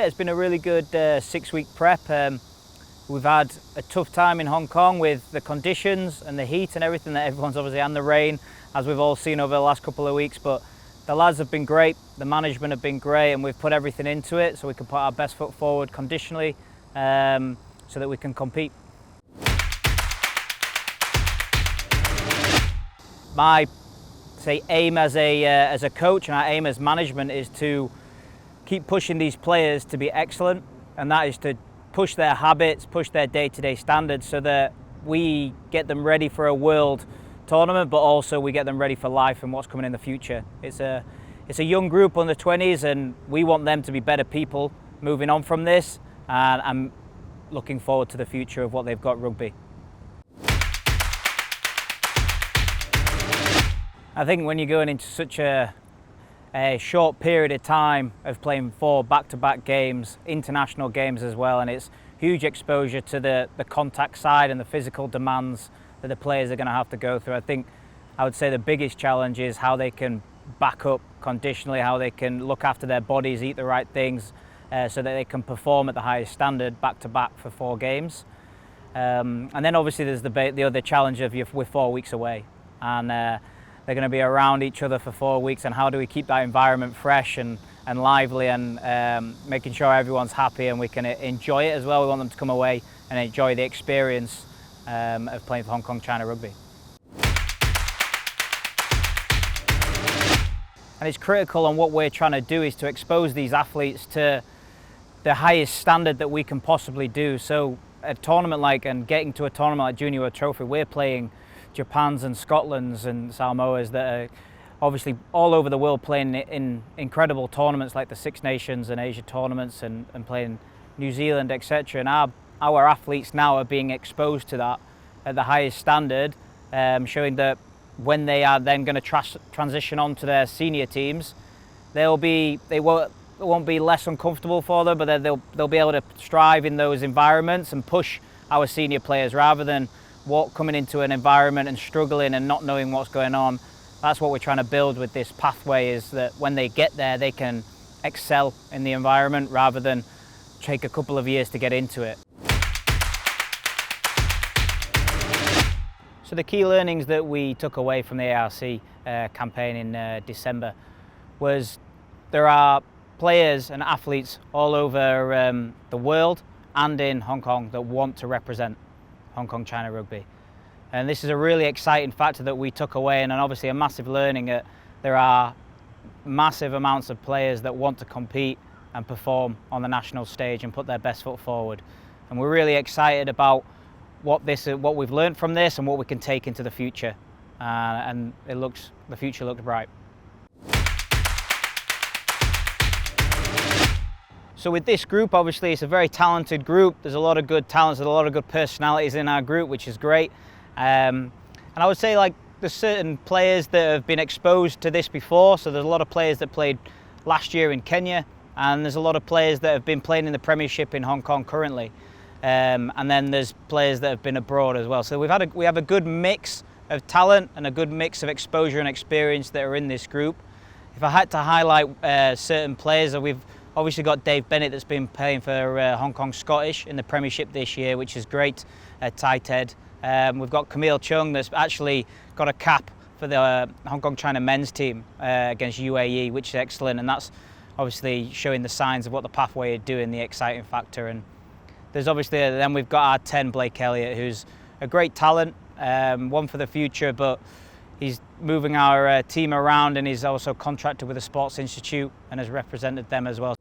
Yeah, it's been a really good 6-week prep. We've had a tough time in Hong Kong with the conditions and the heat and everything that everyone's obviously, and the rain, as we've all seen over the last couple of weeks. But the lads have been great, the management have been great, and we've put everything into it so we can put our best foot forward conditionally so that we can compete. My aim as a coach and our aim as management is to keep pushing these players to be excellent, and that is to push their habits, push their day-to-day standards so that we get them ready for a world tournament, but also we get them ready for life and what's coming in the future. It's a young group under 20s, and we want them to be better people moving on from this, and I'm looking forward to the future of what they've got rugby. I think when you're going into such a short period of time of playing 4 back-to-back games, international games as well, and it's huge exposure to the contact side and the physical demands that the players are going to have to go through. I would say the biggest challenge is how they can back up conditionally, how they can look after their bodies, eat the right things, so that they can perform at the highest standard back-to-back for 4 games. And then obviously there's the other challenge of we're 4 weeks away, and they're going to be around each other for 4 weeks, and how do we keep that environment fresh and lively, and making sure everyone's happy and we can enjoy it as well. We want them to come away and enjoy the experience of playing for Hong Kong China Rugby. And it's critical, and what we're trying to do is to expose these athletes to the highest standard that we can possibly do. So a tournament and getting to a tournament like Junior World Trophy, we're playing Japan's and Scotland's and Samoa's that are obviously all over the world, playing in incredible tournaments like the Six Nations and Asia tournaments, and playing New Zealand, etc. And our athletes now are being exposed to that at the highest standard, showing that when they are then going to transition on to their senior teams, it won't be less uncomfortable for them, but they'll be able to strive in those environments and push our senior players rather than coming into an environment and struggling and not knowing what's going on. That's what we're trying to build with this pathway, is that when they get there they can excel in the environment rather than take a couple of years to get into it. So the key learnings that we took away from the ARC campaign in December was there are players and athletes all over the world and in Hong Kong that want to represent Hong Kong China Rugby. And this is a really exciting factor that we took away, and obviously a massive learning that there are massive amounts of players that want to compete and perform on the national stage and put their best foot forward. And we're really excited about what we've learned from this and what we can take into the future. And the future looks bright. So with this group, obviously it's a very talented group. There's a lot of good talents, there's a lot of good personalities in our group, which is great. And I would say there's certain players that have been exposed to this before. So there's a lot of players that played last year in Kenya, and there's a lot of players that have been playing in the Premiership in Hong Kong currently. And then there's players that have been abroad as well. So we have a good mix of talent and a good mix of exposure and experience that are in this group. If I had to highlight certain players, we've obviously got Dave Bennett that's been playing for Hong Kong Scottish in the Premiership this year, which is great, tight head. We've got Camille Chung that's actually got a cap for the Hong Kong China men's team against UAE, which is excellent, and that's obviously showing the signs of what the pathway is doing, the exciting factor. And there's obviously, then we've got our 10, Blake Elliott, who's a great talent, one for the future, but he's moving our team around, and he's also contracted with the Sports Institute and has represented them as well.